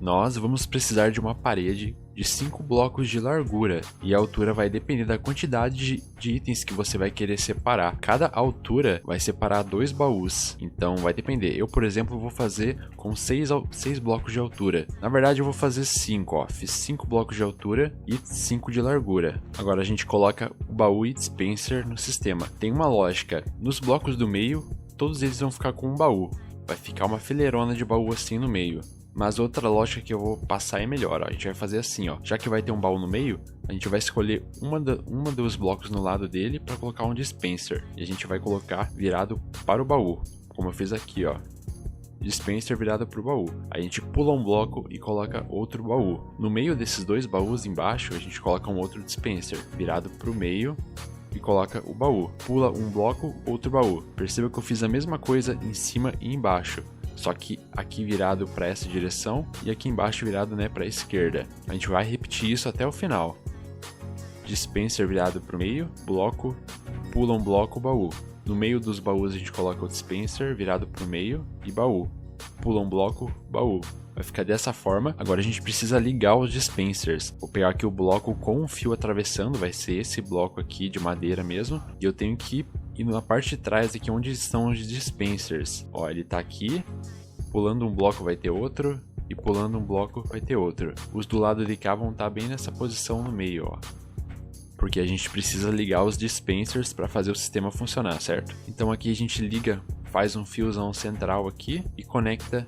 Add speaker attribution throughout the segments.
Speaker 1: nós vamos precisar de uma parede de 5 blocos de largura, e a altura vai depender da quantidade de itens que você vai querer separar. Cada altura vai separar 2 baús, então vai depender. Eu, por exemplo, vou fazer com 6 blocos de altura. Na verdade, eu vou fazer 5, ó. Fiz 5 blocos de altura e 5 de largura. Agora a gente coloca o baú e dispenser no sistema. Tem uma lógica: nos blocos do meio, todos eles vão ficar com um baú. Vai ficar uma fileirona de baú assim no meio. Mas outra lógica que eu vou passar é melhor, ó. A gente vai fazer assim, ó. Já que vai ter um baú no meio, a gente vai escolher uma dos blocos no lado dele para colocar um dispenser. E a gente vai colocar virado para o baú, como eu fiz aqui, ó. Dispenser virado para o baú. Aí a gente pula um bloco e coloca outro baú. No meio desses 2 baús embaixo, a gente coloca um outro dispenser virado para o meio e coloca o baú. Pula um bloco, outro baú. Perceba que eu fiz a mesma coisa em cima e embaixo, só que aqui virado para essa direção e aqui embaixo virado, né, para a esquerda. A gente vai repetir isso até o final. Dispenser virado para o meio, bloco, pula um bloco, baú. No meio dos baús a gente coloca o dispenser virado para o meio e baú. Pula um bloco, baú. Vai ficar dessa forma. Agora a gente precisa ligar os dispensers. Vou pegar aqui o bloco com um fio atravessando, vai ser esse bloco aqui de madeira mesmo. E eu tenho que ir na parte de trás aqui onde estão os dispensers. Ó, ele tá aqui. Pulando um bloco vai ter outro. E pulando um bloco vai ter outro. Os do lado de cá vão estar bem nessa posição no meio, ó. Porque a gente precisa ligar os dispensers para fazer o sistema funcionar, certo? Então aqui a gente liga, faz um fiozão central aqui e conecta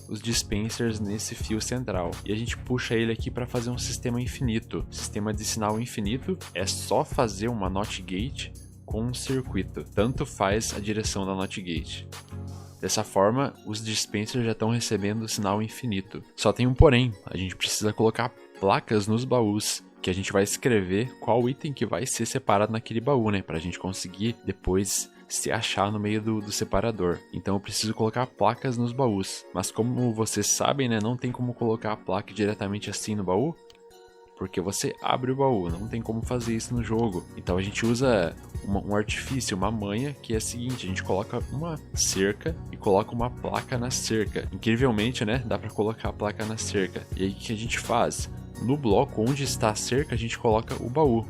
Speaker 1: os dispensers nesse fio central. E a gente puxa ele aqui para fazer um sistema infinito. Sistema de sinal infinito é só fazer uma NOT gate com um circuito. Tanto faz a direção da NOT gate. Dessa forma, os dispensers já estão recebendo sinal infinito. Só tem um porém, a gente precisa colocar placas nos baús, que a gente vai escrever qual item que vai ser separado naquele baú, né? Pra gente conseguir depois se achar no meio do separador. Então eu preciso colocar placas nos baús. Mas como vocês sabem, né? Não tem como colocar a placa diretamente assim no baú, porque você abre o baú, não tem como fazer isso no jogo. Então a gente usa um artifício, uma manha, que é a seguinte: a gente coloca uma cerca e coloca uma placa na cerca. Incrivelmente, né? Dá pra colocar a placa na cerca. E aí o que a gente faz? No bloco onde está a cerca, a gente coloca o baú.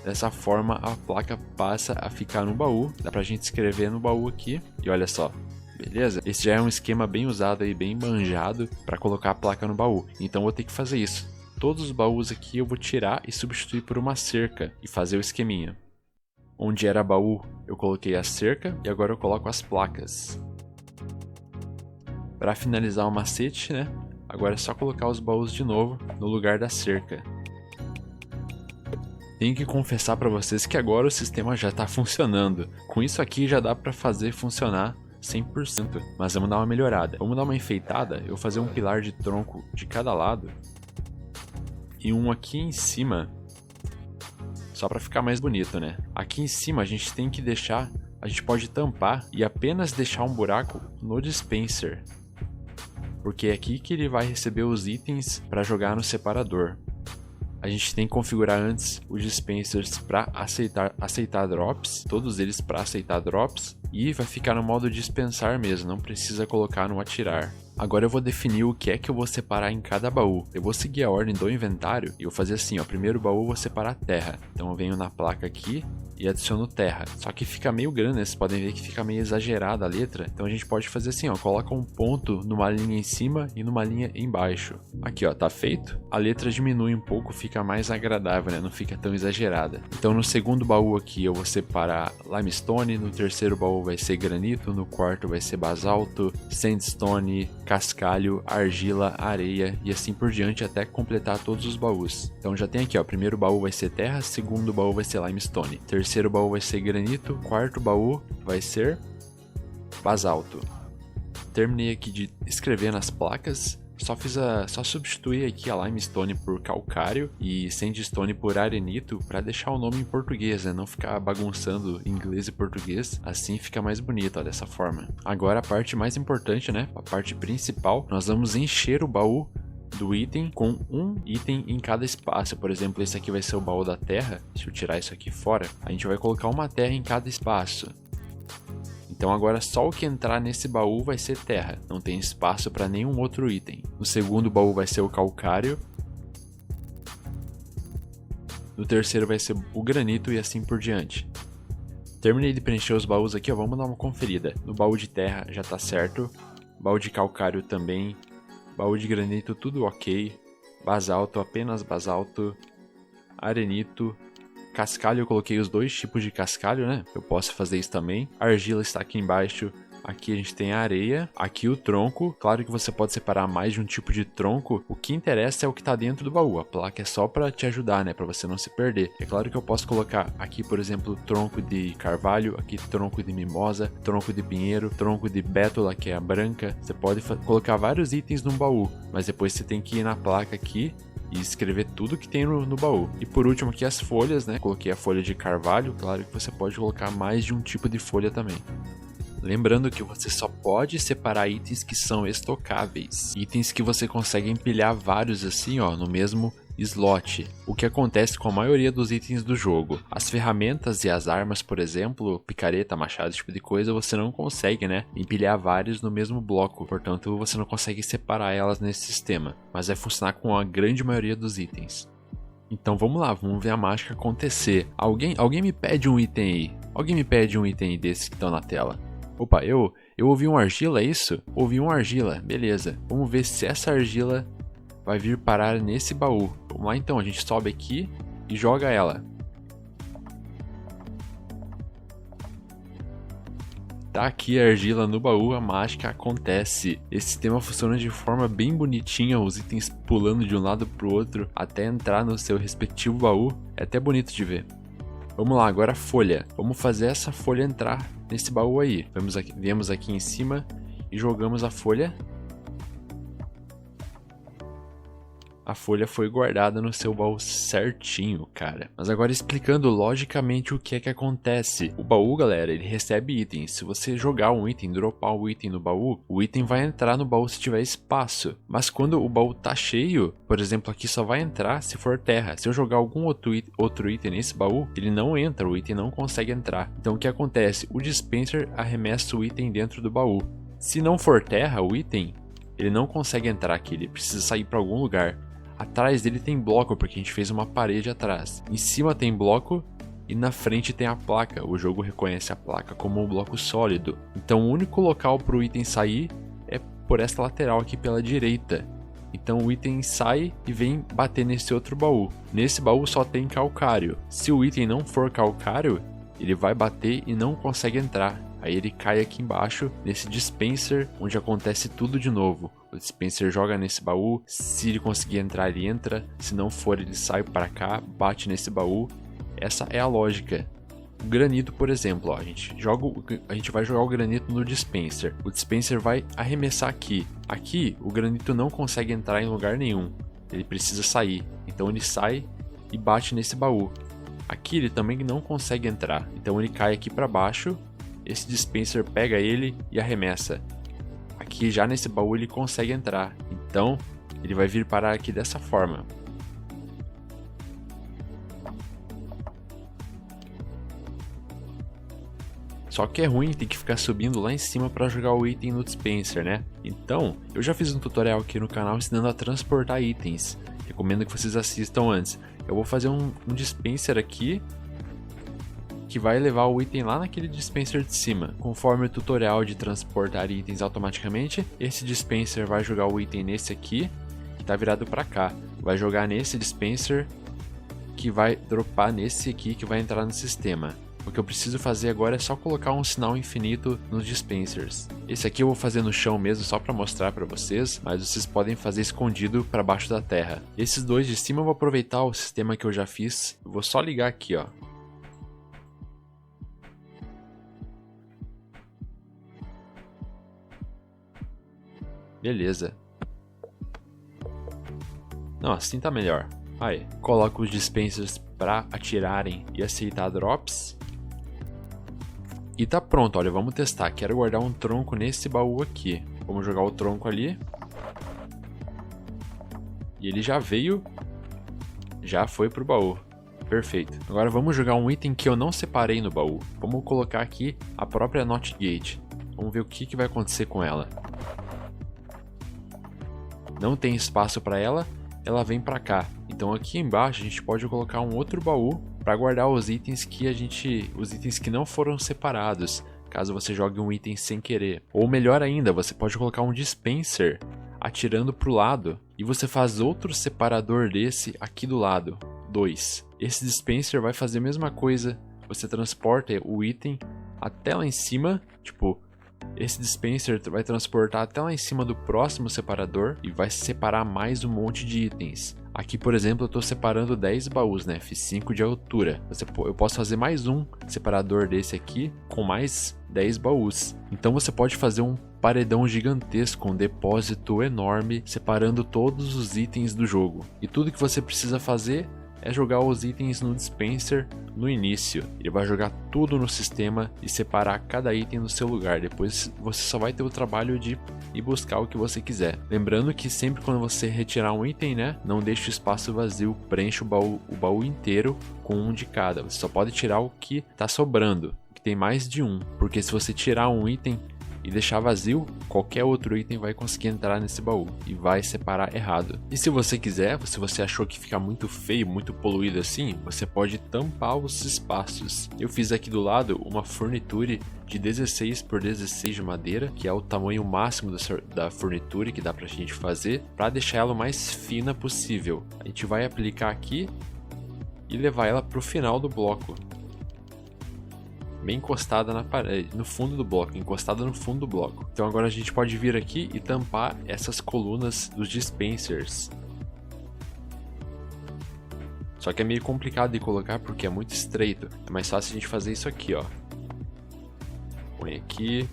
Speaker 1: Dessa forma a placa passa a ficar no baú. Dá pra gente escrever no baú aqui. E olha só, beleza? Esse já é um esquema bem usado aí, bem manjado para colocar a placa no baú. Então eu vou ter que fazer isso. Todos os baús aqui eu vou tirar e substituir por uma cerca e fazer o esqueminha. Onde era baú eu coloquei a cerca e agora eu coloco as placas. Para finalizar o macete, né? Agora é só colocar os baús de novo no lugar da cerca. Tenho que confessar para vocês que agora o sistema já está funcionando. Com isso aqui já dá para fazer funcionar 100%, mas vamos dar uma melhorada. Vamos dar uma enfeitada, eu vou fazer um pilar de tronco de cada lado e um aqui em cima, só para ficar mais bonito, né? Aqui em cima a gente tem que deixar, a gente pode tampar e apenas deixar um buraco no dispenser, porque é aqui que ele vai receber os itens para jogar no separador. A gente tem que configurar antes os dispensers para aceitar drops, todos eles para aceitar drops, e vai ficar no modo dispensar mesmo, não precisa colocar no atirar. Agora eu vou definir o que é que eu vou separar em cada baú. Eu vou seguir a ordem do inventário e vou fazer assim, ó. Primeiro baú eu vou separar terra. Então eu venho na placa aqui e adiciono terra. Só que fica meio grande, né? Vocês podem ver que fica meio exagerada a letra. Então a gente pode fazer assim, ó. Coloca um ponto numa linha em cima e numa linha embaixo. Aqui, ó, tá feito. A letra diminui um pouco, fica mais agradável, né? Não fica tão exagerada. Então no segundo baú aqui eu vou separar limestone. No terceiro baú vai ser granito. No quarto vai ser basalto, sandstone, cascalho, argila, areia e assim por diante até completar todos os baús. Então já tem aqui, ó, primeiro baú vai ser terra, segundo baú vai ser limestone, terceiro baú vai ser granito, quarto baú vai ser basalto. Terminei aqui de escrever nas placas. Só substituir aqui a limestone por calcário e sandstone por arenito para deixar o nome em português, né? Não ficar bagunçando inglês e português, assim fica mais bonito, ó, dessa forma. Agora a parte mais importante, né? A parte principal, nós vamos encher o baú do item com um item em cada espaço. Por exemplo, esse aqui vai ser o baú da terra. Deixa eu tirar isso aqui fora. A gente vai colocar uma terra em cada espaço. Então agora só o que entrar nesse baú vai ser terra, não tem espaço para nenhum outro item. No segundo baú vai ser o calcário. No terceiro vai ser o granito e assim por diante. Terminei de preencher os baús aqui, ó, vamos dar uma conferida. No baú de terra já tá certo, baú de calcário também, baú de granito tudo ok, basalto, apenas basalto, arenito, cascalho eu coloquei os dois tipos de cascalho, né? Eu posso fazer isso também. Argila está aqui embaixo. Aqui a gente tem a areia, aqui o tronco. Claro que você pode separar mais de um tipo de tronco. O que interessa é o que está dentro do baú. A placa é só para te ajudar, né? Para você não se perder. É claro que eu posso colocar aqui, por exemplo, tronco de carvalho, aqui tronco de mimosa, tronco de pinheiro, tronco de bétula, que é a branca. Você pode colocar vários itens num baú, mas depois você tem que ir na placa aqui e escrever tudo que tem no baú. E por último aqui as folhas, né? Coloquei a folha de carvalho. Claro que você pode colocar mais de um tipo de folha também. Lembrando que você só pode separar itens que são estocáveis. Itens que você consegue empilhar vários assim, ó, no mesmo slot. O que acontece com a maioria dos itens do jogo. As ferramentas e as armas, por exemplo, picareta, machado, esse tipo de coisa, você não consegue, né, empilhar vários no mesmo bloco. Portanto, você não consegue separar elas nesse sistema. Mas vai funcionar com a grande maioria dos itens. Então vamos lá, vamos ver a mágica acontecer. Alguém me pede um item aí. Alguém me pede um item desse que estão na tela. Opa, eu ouvi um argila, é isso? Ouvi um argila, beleza. Vamos ver se essa argila vai vir parar nesse baú. Vamos lá então, a gente sobe aqui e joga ela. Tá aqui a argila no baú, a mágica acontece. Esse sistema funciona de forma bem bonitinha, os itens pulando de um lado pro outro até entrar no seu respectivo baú. É até bonito de ver. Vamos lá, agora a folha. Vamos fazer essa folha entrar nesse baú aí. Viemos aqui em cima e jogamos a folha. A folha foi guardada no seu baú certinho, cara. Mas agora explicando logicamente o que é que acontece. O baú, galera, ele recebe itens. Se você jogar um item, dropar o item no baú, o item vai entrar no baú se tiver espaço. Mas quando o baú tá cheio, por exemplo, aqui só vai entrar se for terra. Se eu jogar algum outro item nesse baú, ele não entra, o item não consegue entrar. Então o que acontece? O dispenser arremessa o item dentro do baú. Se não for terra, o item, ele não consegue entrar aqui, ele precisa sair para algum lugar. Atrás dele tem bloco, porque a gente fez uma parede atrás. Em cima tem bloco e na frente tem a placa. O jogo reconhece a placa como um bloco sólido. Então o único local para o item sair é por esta lateral aqui pela direita. Então o item sai e vem bater nesse outro baú. Nesse baú só tem calcário. Se o item não for calcário, ele vai bater e não consegue entrar. Aí ele cai aqui embaixo, nesse dispenser, onde acontece tudo de novo. O dispenser joga nesse baú, se ele conseguir entrar, ele entra. Se não for, ele sai para cá, bate nesse baú. Essa é a lógica. O granito, por exemplo, ó, a gente vai jogar o granito no dispenser. O dispenser vai arremessar aqui. Aqui, o granito não consegue entrar em lugar nenhum. Ele precisa sair. Então ele sai e bate nesse baú. Aqui ele também não consegue entrar. Então ele cai aqui para baixo. Esse dispenser pega ele e arremessa. Aqui já nesse baú ele consegue entrar. Então ele vai vir parar aqui dessa forma. Só que é ruim ter que ficar subindo lá em cima para jogar o item no dispenser, né? Então, eu já fiz um tutorial aqui no canal ensinando a transportar itens. Recomendo que vocês assistam antes. Eu vou fazer um dispenser aqui que vai levar o item lá naquele dispenser de cima. Conforme o tutorial de transportar itens automaticamente, esse dispenser vai jogar o item nesse aqui, que está virado para cá. Vai jogar nesse dispenser, que vai dropar nesse aqui, que vai entrar no sistema. O que eu preciso fazer agora é só colocar um sinal infinito nos dispensers. Esse aqui eu vou fazer no chão mesmo, só para mostrar para vocês, mas vocês podem fazer escondido para baixo da terra. Esses dois de cima eu vou aproveitar o sistema que eu já fiz. Eu vou só ligar aqui, ó. Beleza. Não, assim tá melhor. Aí, coloco os dispensers para atirarem e aceitar drops. E tá pronto, olha, vamos testar. Quero guardar um tronco nesse baú aqui. Vamos jogar o tronco ali. E ele já veio, já foi pro baú. Perfeito. Agora vamos jogar um item que eu não separei no baú. Vamos colocar aqui a própria Knot Gate. Vamos ver o que vai acontecer com ela. Não tem espaço para ela, ela vem para cá. Então aqui embaixo a gente pode colocar um outro baú para guardar os itens que não foram separados, caso você jogue um item sem querer. Ou melhor ainda, você pode colocar um dispenser atirando pro lado e você faz outro separador desse aqui do lado, 2. Esse dispenser vai fazer a mesma coisa, você transporta o item até lá em cima, tipo, esse dispenser vai transportar até lá em cima do próximo separador e vai separar mais um monte de itens. Aqui, por exemplo, eu estou separando 10 baús, né? Fiz 5 de altura. Eu posso fazer mais um separador desse aqui com mais 10 baús. Então você pode fazer um paredão gigantesco, um depósito enorme, separando todos os itens do jogo. E tudo que você precisa fazer é jogar os itens no dispenser no início. Ele vai jogar tudo no sistema e separar cada item no seu lugar. Depois você só vai ter o trabalho de ir buscar o que você quiser. Lembrando que sempre quando você retirar um item, né, não deixe o espaço vazio, preencha o baú inteiro com um de cada. Você só pode tirar o que está sobrando, que tem mais de um, porque se você tirar um item e deixar vazio, qualquer outro item vai conseguir entrar nesse baú e vai separar errado. E se você quiser, se você achou que fica muito feio, muito poluído assim, você pode tampar os espaços. Eu fiz aqui do lado uma furniture de 16 por 16 de madeira, que é o tamanho máximo da furniture que dá pra gente fazer, para deixar ela o mais fina possível. A gente vai aplicar aqui e levar ela pro final do bloco. Bem encostada na parede, no fundo do bloco, encostada no fundo do bloco. Então agora a gente pode vir aqui e tampar essas colunas dos dispensers. Só que é meio complicado de colocar porque é muito estreito. É mais fácil a gente fazer isso aqui, ó. Põe aqui.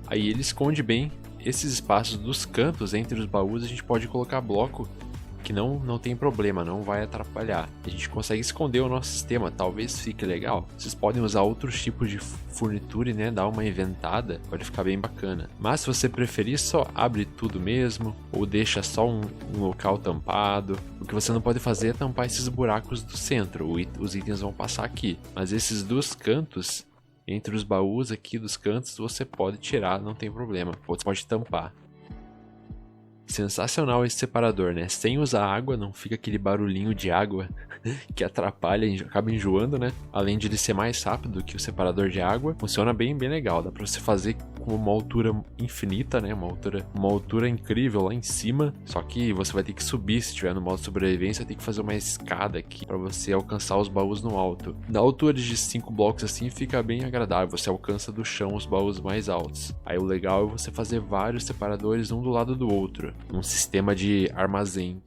Speaker 1: Aí ele esconde bem esses espaços dos cantos entre os baús. A gente pode colocar bloco que não tem problema, não vai atrapalhar. A gente consegue esconder o nosso sistema, talvez fique legal. Vocês podem usar outros tipos de furniture, né, dar uma inventada, pode ficar bem bacana. Mas se você preferir, só abre tudo mesmo, ou deixa só um local tampado. O que você não pode fazer é tampar esses buracos do centro, os itens vão passar aqui. Mas esses dos cantos, entre os baús aqui dos cantos, você pode tirar, não tem problema, você pode tampar. Sensacional esse separador, né? Sem usar água, não fica aquele barulhinho de água que atrapalha, acaba enjoando, né? Além de ele ser mais rápido que o separador de água, funciona bem legal. Dá pra você fazer com uma altura infinita, né? Uma altura incrível lá em cima. Só que você vai ter que subir, se estiver no modo sobrevivência, tem que fazer uma escada aqui para você alcançar os baús no alto. Na altura de 5 blocos assim fica bem agradável, você alcança do chão os baús mais altos. Aí o legal é você fazer vários separadores um do lado do outro, num sistema de armazém.